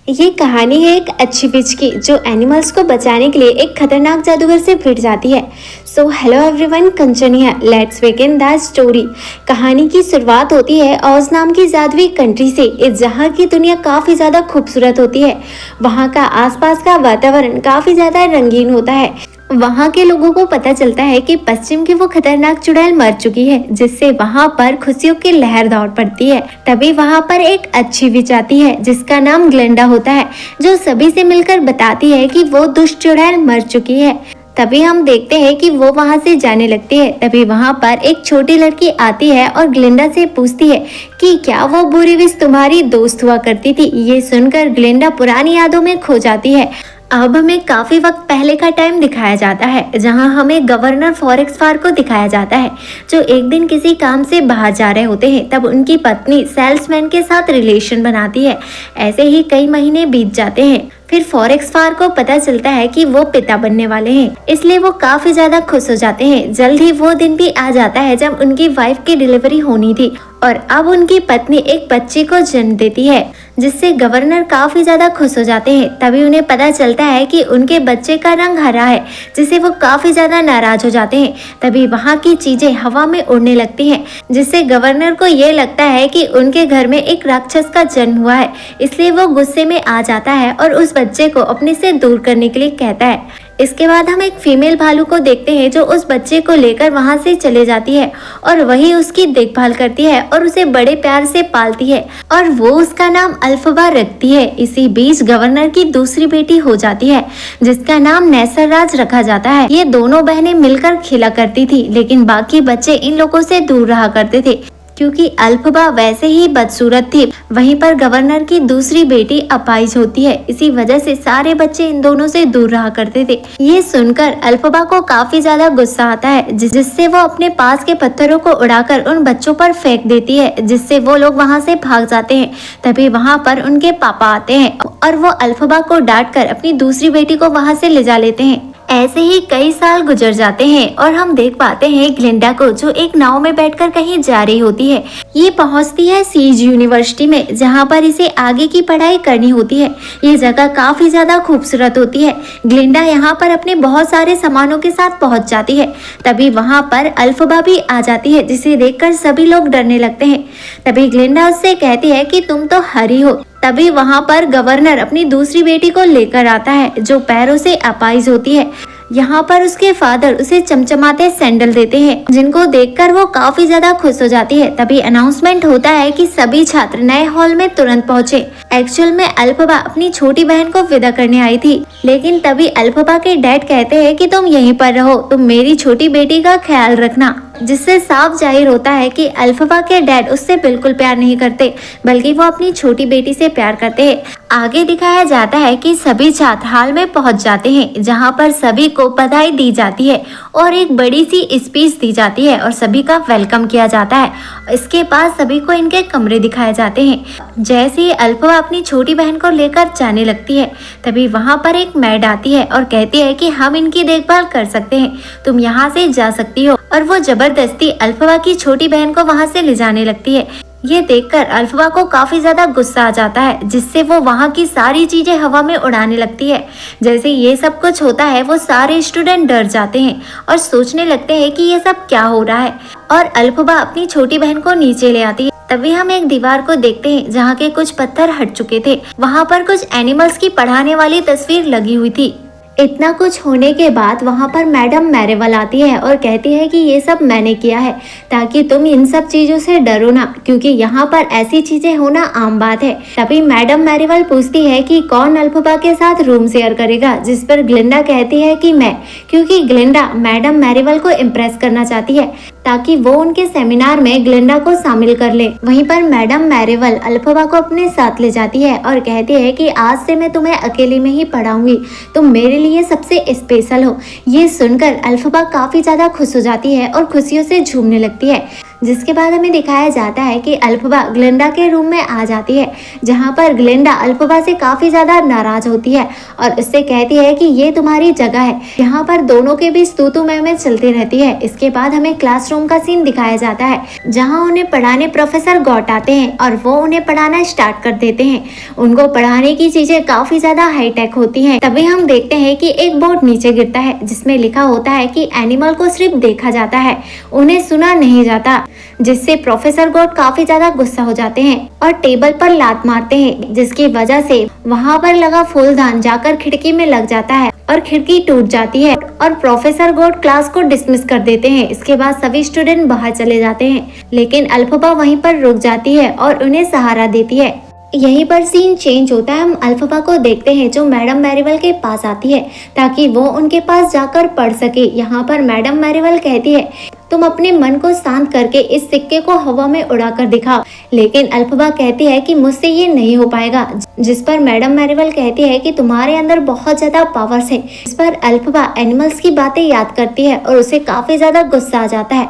ये कहानी है एक अच्छी विच की जो एनिमल्स को बचाने के लिए एक खतरनाक जादूगर से भिड़ जाती है। सो हेलो एवरीवन, कंचन है। Let's begin the story. कहानी की शुरुआत होती है ऑज नाम की जादुई कंट्री से। इस जहाँ की दुनिया काफी ज्यादा खूबसूरत होती है। वहाँ का आसपास का वातावरण काफी ज्यादा रंगीन होता है। वहाँ के लोगों को पता चलता है कि पश्चिम की वो खतरनाक चुड़ैल मर चुकी है, जिससे वहाँ पर खुशियों की लहर दौड़ पड़ती है। तभी वहाँ पर एक अच्छी विच आती है जिसका नाम ग्लिंडा होता है, जो सभी से मिलकर बताती है कि वो दुष्ट चुड़ैल मर चुकी है। तभी हम देखते हैं कि वो वहाँ से जाने लगती है। तभी वहाँ पर एक छोटी लड़की आती है और ग्लिंडा से पूछती है कि क्या वो बुरी विच तुम्हारी दोस्त हुआ करती थी। ये सुनकर ग्लिंडा पुरानी यादों में खो जाती है। अब हमें काफी वक्त पहले का टाइम दिखाया जाता है, जहां हमें गवर्नर फॉरेक्स फार को दिखाया जाता है, जो एक दिन किसी काम से बाहर जा रहे होते हैं। तब उनकी पत्नी सेल्समैन के साथ रिलेशन बनाती है। ऐसे ही कई महीने बीत जाते हैं। फिर फॉरेक्स फार को पता चलता है कि वो पिता बनने वाले हैं, इसलिए वो काफी ज्यादा खुश हो जाते हैं। जल्द ही वो दिन भी आ जाता है जब उनकी वाइफ की डिलीवरी होनी थी और अब उनकी पत्नी एक बच्चे को जन्म देती है, जिससे गवर्नर काफी ज्यादा खुश हो जाते हैं। तभी उन्हें पता चलता है कि उनके बच्चे का रंग हरा है, जिससे वो काफी ज्यादा नाराज हो जाते हैं। तभी वहाँ की चीजें हवा में उड़ने लगती हैं, जिससे गवर्नर को ये लगता है कि उनके घर में एक राक्षस का जन्म हुआ है। इसलिए वो गुस्से में आ जाता है और उस बच्चे को अपने से दूर करने के लिए कहता है। इसके बाद हम एक फीमेल भालू को देखते हैं जो उस बच्चे को लेकर वहां से चले जाती है और वही उसकी देखभाल करती है और उसे बड़े प्यार से पालती है और वो उसका नाम अल्फबा रखती है। इसी बीच गवर्नर की दूसरी बेटी हो जाती है, जिसका नाम नैसरराज रखा जाता है। ये दोनों बहनें मिलकर खेला करती थी, लेकिन बाकी बच्चे इन लोगों से दूर रहा करते थे क्योंकि अल्फबा वैसे ही बदसूरत थी। वहीं पर गवर्नर की दूसरी बेटी अपाहिज होती है। इसी वजह से सारे बच्चे इन दोनों से दूर रहा करते थे। ये सुनकर अल्फबा को काफी ज्यादा गुस्सा आता है, जिससे वो अपने पास के पत्थरों को उड़ाकर उन बच्चों पर फेंक देती है, जिससे वो लोग वहाँ से भाग जाते हैं। तभी वहाँ पर उनके पापा आते हैं और वो अल्फबा को डांट कर अपनी दूसरी बेटी को वहाँ से ले जा लेते हैं। ऐसे ही कई साल गुजर जाते हैं और हम देख पाते हैं ग्लिंडा को, जो एक नाव में बैठकर कहीं जा रही होती है। ये पहुंचती है सीज यूनिवर्सिटी में, जहां पर इसे आगे की पढ़ाई करनी होती है। ये जगह काफी ज्यादा खूबसूरत होती है। ग्लिंडा यहाँ पर अपने बहुत सारे सामानों के साथ पहुंच जाती है। तभी वहां पर अल्फबा भी आ जाती है, जिसे देखकर सभी लोग डरने लगते हैं। तभी ग्लिंडा उससे कहती है कि तुम तो हरी हो। तभी वहाँ पर गवर्नर अपनी दूसरी बेटी को लेकर आता है, जो पैरों से अपाहिज होती है। यहाँ पर उसके फादर उसे चमचमाते सैंडल देते हैं, जिनको देखकर वो काफी ज्यादा खुश हो जाती है। तभी अनाउंसमेंट होता है कि सभी छात्र नए हॉल में तुरंत पहुँचे। एक्चुअल में अल्फबा अपनी छोटी बहन को विदा करने आई थी, लेकिन तभी अल्फबा के डैड कहते हैं कि तुम यहीं पर रहो, तुम मेरी छोटी बेटी का ख्याल रखना। जिससे साफ जाहिर होता है कि अल्फबा के डैड उससे बिल्कुल प्यार नहीं करते, बल्कि वो अपनी छोटी बेटी से प्यार करते हैं। आगे दिखाया जाता है कि सभी छात्र हॉल में पहुंच जाते हैं, जहां पर सभी को बधाई दी जाती है और एक बड़ी सी स्पीच दी जाती है और सभी का वेलकम किया जाता है। इसके बाद सभी को इनके कमरे दिखाए जाते हैं। जैसे ही अल्फबा अपनी छोटी बहन को लेकर जाने लगती है, तभी वहां पर एक मैड आती है और कहती है कि हम इनकी देखभाल कर सकते हैं, तुम यहाँ से जा सकती हो। और वो जबरदस्ती अल्फबा की छोटी बहन को वहाँ से ले जाने लगती है। ये देखकर अल्फबा को काफी ज्यादा गुस्सा आ जाता है, जिससे वो वहाँ की सारी चीजें हवा में उड़ाने लगती है। जैसे ये सब कुछ होता है, वो सारे स्टूडेंट डर जाते हैं और सोचने लगते हैं कि ये सब क्या हो रहा है। और अल्फबा अपनी छोटी बहन को नीचे ले आती है। तभी हम एक दीवार को देखते हैं, जहाँ के कुछ पत्थर हट चुके थे। वहाँ पर कुछ एनिमल्स की पढ़ाने वाली तस्वीर लगी हुई थी। इतना कुछ होने के बाद वहाँ पर मैडम मैरेवल आती है और कहती है कि ये सब मैंने किया है, ताकि तुम इन सब चीजों से डरो ना, क्योंकि यहाँ पर ऐसी चीजें होना आम बात है। तभी मैडम मैरेवल पूछती है कि कौन अल्फबा के साथ रूम शेयर करेगा, जिस पर ग्लिंडा कहती है कि मैं, क्योंकि ग्लिंडा मैडम मैरेवल को इम्प्रेस करना चाहती है, ताकि वो उनके सेमिनार में ग्लिंडा को शामिल कर ले। वहीं पर मैडम मैरेवल अल्फबा को अपने साथ ले जाती है और कहती है कि आज से मैं तुम्हें अकेले में ही पढ़ाऊंगी, तुम मेरे लिए सबसे स्पेशल हो। ये सुनकर अल्फबा काफी ज्यादा खुश हो जाती है और खुशियों से झूमने लगती है। जिसके बाद हमें दिखाया जाता है कि अल्फबा ग्लिंडा के रूम में आ जाती है, जहाँ पर ग्लिंडा अल्फबा से काफी ज्यादा नाराज होती है और उससे कहती है कि ये तुम्हारी जगह है। यहाँ पर दोनों के बीच तू मैं चलती रहती है। इसके बाद हमें क्लासरूम का सीन दिखाया जाता है, जहाँ उन्हें पढ़ाने प्रोफेसर गॉट आते हैं और वो उन्हें पढ़ाना स्टार्ट कर देते हैं। उनको पढ़ाने की चीजें काफी ज्यादा हाईटेक होती हैं। तभी हम देखते हैं कि एक बोर्ड नीचे गिरता है जिसमें लिखा होता है कि एनिमल को सिर्फ देखा जाता है, उन्हें सुना नहीं जाता, जिससे प्रोफेसर गॉट काफी ज्यादा गुस्सा हो जाते हैं और टेबल पर लात मारते हैं, जिसकी वजह से वहाँ पर लगा फूलदान जाकर खिड़की में लग जाता है और खिड़की टूट जाती है और प्रोफेसर गॉट क्लास को डिसमिस कर देते हैं। इसके बाद सभी स्टूडेंट बाहर चले जाते हैं, लेकिन अल्फबा वहीं पर रुक जाती है और उन्हें सहारा देती है। यहीं पर सीन चेंज होता है। हम अल्फबा को देखते हैं जो मैडम मैरीवेल के पास आती है ताकि वो उनके पास जाकर पढ़ सके। यहाँ पर मैडम मैरीवेल कहती है तुम अपने मन को शांत करके इस सिक्के को हवा में उड़ाकर दिखाओ, लेकिन अल्फबा कहती है कि मुझसे ये नहीं हो पाएगा, जिस पर मैडम मैरीवेल कहती है कि तुम्हारे अंदर बहुत ज्यादा पावर्स है। इस पर अल्फबा एनिमल्स की बातें याद करती है और उसे काफी ज्यादा गुस्सा आ जाता है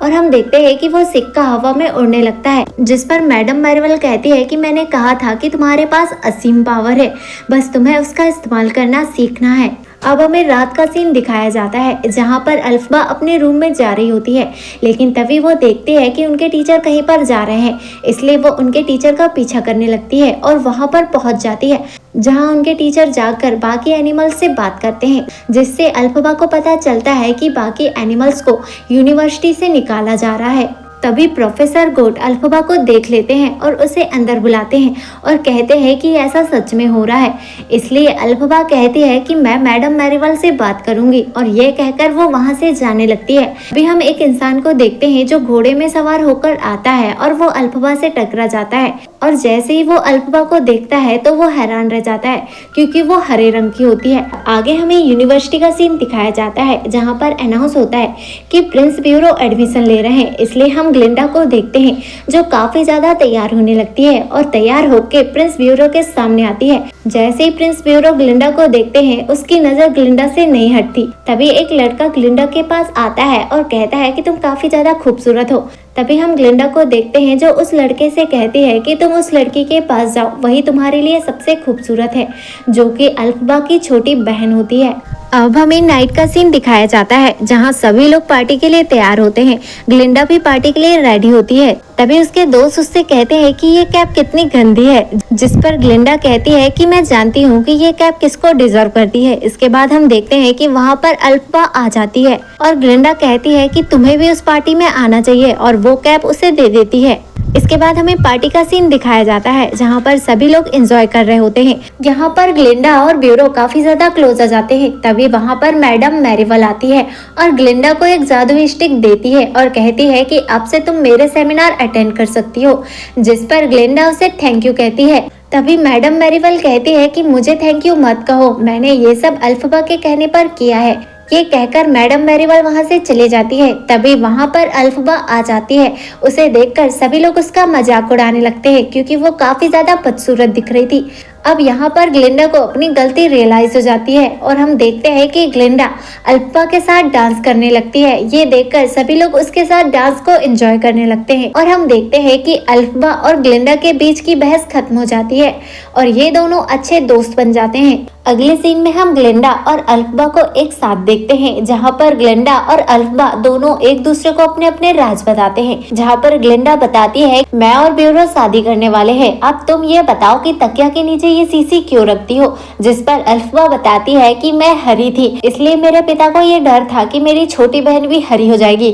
और हम देखते हैं कि वो सिक्का हवा में उड़ने लगता है, जिस पर मैडम मैरीवेल कहती है कि मैंने कहा था कि तुम्हारे पास असीम पावर है, बस तुम्हें उसका इस्तेमाल करना सीखना है। अब हमें रात का सीन दिखाया जाता है, जहाँ पर अल्फबा अपने रूम में जा रही होती है, लेकिन तभी वो देखती है कि उनके टीचर कहीं पर जा रहे हैं, इसलिए वो उनके टीचर का पीछा करने लगती है और वहाँ पर पहुँच जाती है, जहाँ उनके टीचर जाकर बाकी एनिमल्स से बात करते हैं, जिससे अल्फबा को पता चलता है कि बाकी एनिमल्स को यूनिवर्सिटी से निकाला जा रहा है। तभी प्रोफेसर गॉट अल्फबा को देख लेते हैं और उसे अंदर बुलाते हैं और कहते हैं कि ऐसा सच में हो रहा है। इसलिए अल्फबा कहती है कि मैं मैडम मैरीवेल से बात करूंगी और ये कहकर वो वहां से जाने लगती है। अभी हम एक इंसान को देखते हैं जो घोड़े में सवार होकर आता है और वो अल्फबा से टकरा जाता है और जैसे ही वो अल्फबा को देखता है तो वो हैरान रह जाता है क्योंकि वो हरे रंग की होती है। आगे हमें यूनिवर्सिटी का सीन दिखाया जाता है, जहाँ पर अनाउंस होता है कि प्रिंस ब्यूरो एडमिशन ले रहे हैं। इसलिए हम ग्लिंडा को देखते हैं जो काफी ज्यादा तैयार होने लगती है और तैयार होकर प्रिंस ब्यूरो के सामने आती है। जैसे ही प्रिंस ब्यूरो ग्लिंडा को देखते हैं उसकी नजर ग्लिंडा से नहीं हटती। तभी एक लड़का ग्लिंडा के पास आता है और कहता है कि तुम काफी ज्यादा खूबसूरत हो। तभी हम ग्लिंडा को देखते हैं जो उस लड़के से कहती है कि तुम उस लड़की के पास जाओ, वही तुम्हारे लिए सबसे खूबसूरत है, जो कि अल्फबा की छोटी बहन होती है। अब हमें नाइट का सीन दिखाया जाता है, जहां सभी लोग पार्टी के लिए तैयार होते हैं। ग्लिंडा भी पार्टी के लिए रेडी होती है। तभी उसके दोस्त उससे कहते हैं कि ये कैप कितनी गंदी है, जिस पर ग्लिंडा कहती है कि मैं जानती हूँ कि ये कैप किसको डिजर्व करती है। इसके बाद हम देखते हैं कि वहाँ पर अल्फबा आ जाती है और ग्लिंडा कहती है कि तुम्हें भी उस पार्टी में आना चाहिए और वो कैप उसे दे देती है। इसके बाद हमें पार्टी का सीन दिखाया जाता है, जहाँ पर सभी लोग एंजॉय कर रहे होते हैं। यहाँ पर ग्लिंडा और ब्यूरो काफी ज्यादा क्लोज आ जाते हैं। तभी वहाँ पर मैडम मैरीवेल आती है और ग्लिंडा को एक जादुई स्टिक देती है और कहती है कि अब से तुम मेरे सेमिनार अटेंड कर सकती हो, जिस पर ग्लिंडा उसे थैंक यू कहती है। तभी मैडम मैरीवेल कहती है कि मुझे थैंक यू मत कहो, मैंने ये सब अल्फबा के कहने पर किया है। ये कहकर मैडम मैरीवेल वहां से चली जाती है। तभी वहां पर अल्फबा आ जाती है। उसे देखकर सभी लोग उसका मजाक उड़ाने लगते हैं क्योंकि वो काफी ज्यादा बदसूरत दिख रही थी। अब यहाँ पर ग्लिंडा को अपनी गलती रियलाइज हो जाती है और हम देखते हैं कि ग्लिंडा अल्फबा के साथ डांस करने लगती है। ये देखकर सभी लोग उसके साथ डांस को एंजॉय करने लगते हैं और हम देखते हैं कि अल्फबा और ग्लिंडा के बीच की बहस खत्म हो जाती है और ये दोनों अच्छे दोस्त बन जाते हैं। अगले सीन में हम ग्लिंडा और अल्फबा को एक साथ देखते हैं, जहाँ पर ग्लिंडा और अल्फबा दोनों एक दूसरे को अपने अपने राज बताते हैं। जहाँ पर ग्लिंडा बताती है मैं और ब्यूरो शादी करने वाले हैं, अब तुम ये बताओ कि तकिया के नीचे ये शीशी क्यों रखती हो। जिस पर अल्फबा बताती है कि मैं हरी थी, इसलिए मेरे पिता को ये डर था कि मेरी छोटी बहन भी हरी हो जाएगी,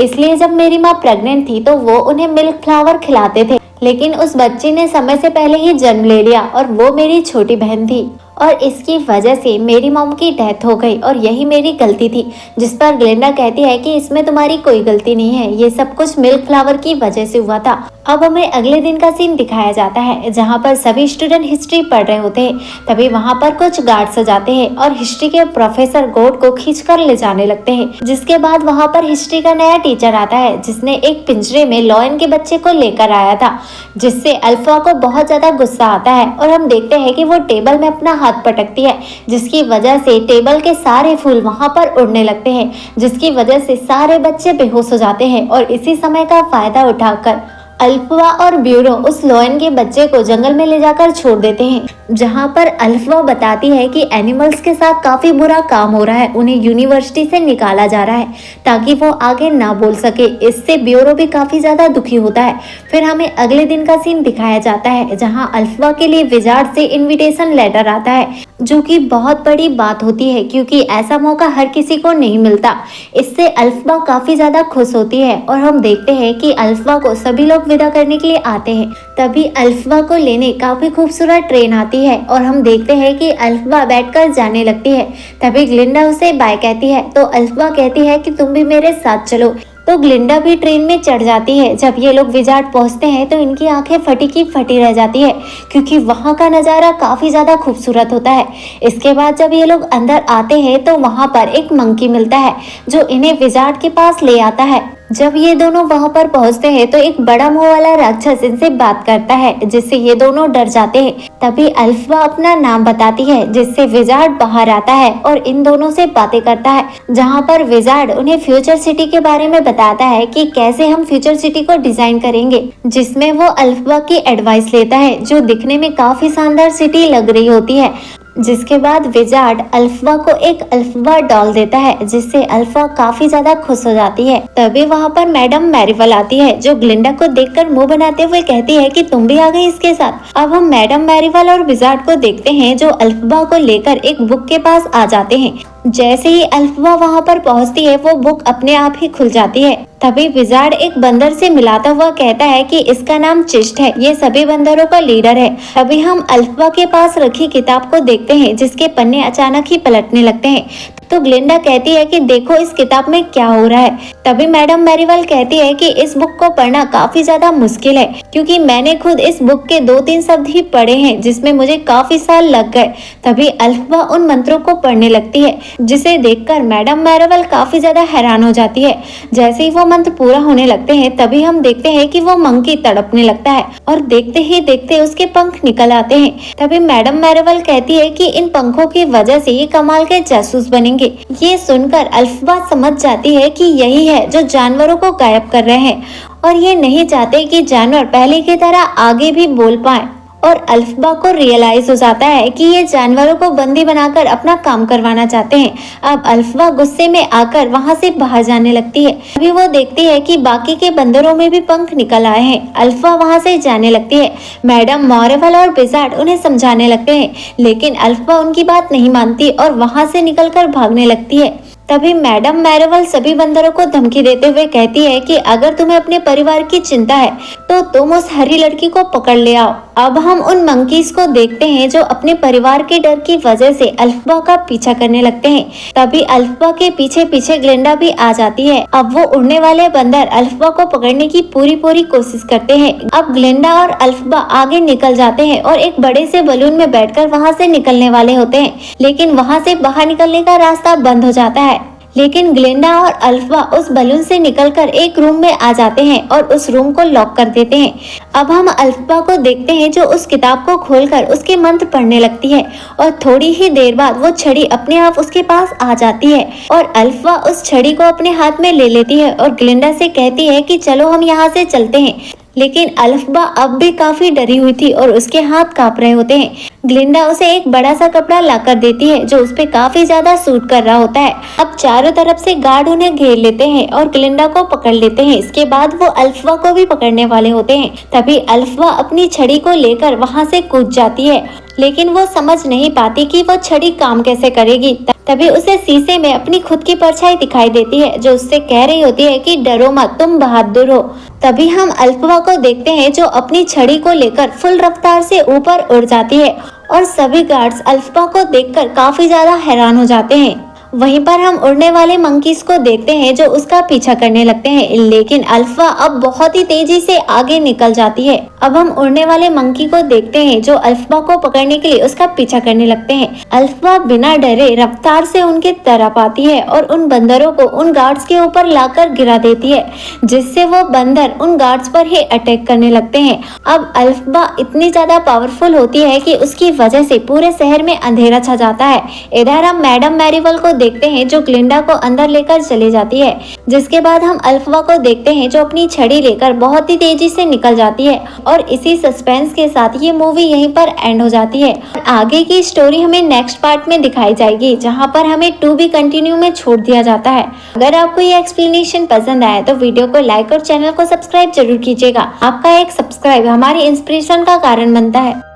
इसलिए जब मेरी माँ प्रेग्नेंट थी तो वो उन्हें मिल्क फ्लावर खिलाते थे, लेकिन उस बच्चे ने समय से पहले ही जन्म ले लिया और वो मेरी छोटी बहन थी और इसकी वजह से मेरी मॉम की डेथ हो गई और यही मेरी गलती थी। जिस पर ग्लिंडा कहती है कि इसमें तुम्हारी कोई गलती नहीं है, ये सब कुछ मिल्क फ्लावर की वजह से हुआ था। अब हमें अगले दिन का सीन दिखाया जाता है, जहाँ पर सभी स्टूडेंट हिस्ट्री पढ़ रहे होते हैं। तभी वहाँ पर कुछ गार्ड्स आ जाते हैं और हिस्ट्री के प्रोफेसर गॉट को खींचकर ले जाने लगते हैं। जिसके बाद वहाँ पर हिस्ट्री का नया टीचर आता है, जिसने एक पिंजरे में लॉयन के बच्चे को लेकर आया था, जिससे अल्फबा को बहुत ज्यादा गुस्सा आता है और हम देखते हैं कि वो टेबल में अपना हाथ पटकती है, जिसकी वजह से टेबल के सारे फूल वहां पर उड़ने लगते हैं, जिसकी वजह से सारे बच्चे बेहोश हो जाते हैं। और इसी समय का फायदा उठाकर अल्फा और ब्यूरो उस लोयन के बच्चे को जंगल में ले जाकर छोड़ देते हैं, जहां पर अल्फा बताती है कि एनिमल्स के साथ काफी बुरा काम हो रहा है, उन्हें यूनिवर्सिटी से निकाला जा रहा है ताकि वो आगे ना बोल सके। इससे ब्यूरो भी काफी ज्यादा दुखी होता है। फिर हमें अगले दिन का सीन दिखाया जाता है, जहां अल्फा के लिए विजार्ड से इन्विटेशन लेटर आता है, जो कि बहुत बड़ी बात होती है क्योंकि ऐसा मौका हर किसी को नहीं मिलता। इससे अल्फा काफी ज्यादा खुश होती है और हम देखते हैं कि अल्फा को सभी लोग विदा करने के लिए आते हैं। तभी अल्फा को लेने काफी खूबसूरत ट्रेन आती है और हम देखते हैं कि अल्फा बैठकर जाने लगती है। तभी ग्लिंडा उसे बाय कहती है तो अल्फा कहती है कि तुम भी मेरे साथ चलो। तो ग्लिंडा भी ट्रेन में चढ़ जाती है। जब ये लोग विजार्ड पहुंचते हैं तो इनकी आंखें फटी की फटी रह जाती है क्योंकि वहां का नज़ारा काफी ज्यादा खूबसूरत होता है। इसके बाद जब ये लोग अंदर आते हैं तो वहां पर एक मंकी मिलता है जो इन्हें विजार्ड के पास ले आता है। जब ये दोनों वहां पर पहुंचते हैं तो एक बड़ा मुंह वाला राक्षस इनसे बात करता है, जिससे ये दोनों डर जाते हैं। तभी अल्फा अपना नाम बताती है, जिससे विजार्ड बाहर आता है और इन दोनों से बातें करता है, जहां पर विजार्ड उन्हें फ्यूचर सिटी के बारे में बताता है कि कैसे हम फ्यूचर सिटी को डिजाइन करेंगे, जिसमें वो अल्फा की एडवाइस लेता है, जो दिखने में काफी शानदार सिटी लग रही होती है। जिसके बाद विजार्ड अल्फा को एक अल्फा डॉल देता है, जिससे अल्फा काफी ज्यादा खुश हो जाती है। तभी वहाँ पर मैडम मैरीवल आती है, जो ग्लिंडा को देखकर मुंह बनाते हुए कहती है कि तुम भी आ गई इसके साथ। अब हम मैडम मैरीवल और विजार्ड को देखते हैं, जो अल्फा को लेकर एक बुक के पास आ जाते हैं। जैसे ही अल्फा वहाँ पर पहुँचती है वो बुक अपने आप ही खुल जाती है। तभी विजार्ड एक बंदर से मिलाता हुआ कहता है कि इसका नाम चिस्ट है, ये सभी बंदरों का लीडर है। अभी हम अल्फा के पास रखी किताब को देखते हैं, जिसके पन्ने अचानक ही पलटने लगते हैं। तो ग्लिंडा कहती है कि देखो इस किताब में क्या हो रहा है। तभी मैडम मैरीवल कहती है कि इस बुक को पढ़ना काफी ज्यादा मुश्किल है, क्योंकि मैंने खुद इस बुक के 2-3 शब्द ही पढ़े हैं, जिसमें मुझे काफी साल लग गए। तभी अल्फा उन मंत्रों को पढ़ने लगती है, जिसे देखकर मैडम मैरीवल काफी ज्यादा हैरान हो जाती है। जैसे ही वो मंत्र पूरा होने लगते हैं तभी हम देखते हैं कि वो मंकी तड़पने लगता है और देखते ही देखते उसके पंख निकल आते हैं। तभी मैडम मैरीवल कहती है कि इन पंखों की वजह से ये कमाल के जासूस बनेंगे। ये सुनकर अल्फा समझ जाती है कि यही है जो जानवरों को गायब कर रहे हैं और ये नहीं चाहते कि जानवर पहले की तरह आगे भी बोल पाए। और अल्फा को रियलाइज हो जाता है कि ये जानवरों को बंदी बनाकर अपना काम करवाना चाहते हैं। अब अल्फा गुस्से में आकर वहां से बाहर जाने लगती है। अभी वो देखती है कि बाकी के बंदरों में भी पंख निकल आए हैं। अल्फा वहां से जाने लगती है। मैडम मैरीवल और विजार्ड उन्हें समझाने लगते हैं, लेकिन अल्फा उनकी बात नहीं मानती और वहां से निकलकर भागने लगती है। तभी मैडम मैरीवल सभी बंदरों को धमकी देते हुए कहती है कि अगर तुम्हें अपने परिवार की चिंता है तो तुम उस हरी लड़की को पकड़ ले आओ। अब हम उन मंकीज को देखते हैं जो अपने परिवार के डर की वजह से अल्फा का पीछा करने लगते हैं। तभी अल्फा के पीछे पीछे ग्लिंडा भी आ जाती है। अब वो उड़ने वाले बंदर अल्फा को पकड़ने की पूरी कोशिश करते हैं। अब ग्लिंडा और अल्फा आगे निकल जाते हैं और एक बड़े से बलून में बैठकर वहाँ से निकलने वाले होते हैं, लेकिन वहाँ से बाहर निकलने का रास्ता बंद हो जाता है। लेकिन ग्लिंडा और अल्फा उस बलून से निकलकर एक रूम में आ जाते हैं और उस रूम को लॉक कर देते हैं। अब हम अल्फा को देखते हैं जो उस किताब को खोलकर उसके मंत्र पढ़ने लगती है और थोड़ी ही देर बाद वो छड़ी अपने आप उसके पास आ जाती है और अल्फा उस छड़ी को अपने हाथ में ले लेती है और ग्लिंडा से कहती है कि चलो हम यहाँ से चलते हैं। लेकिन अल्फा अब भी काफी डरी हुई थी और उसके हाथ कांप रहे होते हैं। ग्लिंडा उसे एक बड़ा सा कपड़ा लाकर देती है जो उस पे काफी ज्यादा सूट कर रहा होता है। अब चारों तरफ से गार्ड उन्हें घेर लेते हैं और ग्लिंडा को पकड़ लेते हैं। इसके बाद वो अल्फा को भी पकड़ने वाले होते हैं। तभी अल्फा अपनी छड़ी को लेकर वहां से कूद जाती है, लेकिन वो समझ नहीं पाती कि वो छड़ी काम कैसे करेगी। तभी उसे शीशे में अपनी खुद की परछाई दिखाई देती है जो उससे कह रही होती है कि डरो मत, तुम बहादुर हो। तभी हम अल्फा को देखते हैं जो अपनी छड़ी को लेकर फुल रफ्तार से ऊपर उड़ जाती है और सभी गार्ड्स अल्फा को देखकर काफी ज्यादा हैरान हो जाते हैं। वहीं पर हम उड़ने वाले मंकीज को देखते हैं जो उसका पीछा करने लगते हैं, लेकिन अल्फा अब बहुत ही तेजी से आगे निकल जाती है। अब हम उड़ने वाले मंकी को देखते हैं जो अल्फा को पकड़ने के लिए उसका पीछा करने लगते हैं। अल्फा बिना डरे रफ्तार से उनके तरफ आती है और उन बंदरों को उन गार्ड्स के ऊपर लाकर गिरा देती है, जिससे वो बंदर उन गार्ड्स पर ही अटैक करने लगते हैं। अब अल्फा इतनी ज्यादा पावरफुल होती है कि उसकी वजह से पूरे शहर में अंधेरा छा जाता है। इधर हम मैडम मैरीवेल को देखते हैं जो ग्लिंडा को अंदर लेकर चली जाती है, जिसके बाद हम अल्फा को देखते हैं जो अपनी छड़ी लेकर बहुत ही तेजी से निकल जाती है। और इसी सस्पेंस के साथ ये मूवी यहीं पर एंड हो जाती है। आगे की स्टोरी हमें नेक्स्ट पार्ट में दिखाई जाएगी, जहां पर हमें टू बी कंटिन्यू में छोड़ दिया जाता है। अगर आपको ये एक्सप्लेनेशन पसंद आया तो वीडियो को लाइक और चैनल को सब्सक्राइब जरूर कीजिएगा। आपका एक सब्सक्राइब हमारी इंस्पिरेशन का कारण बनता है।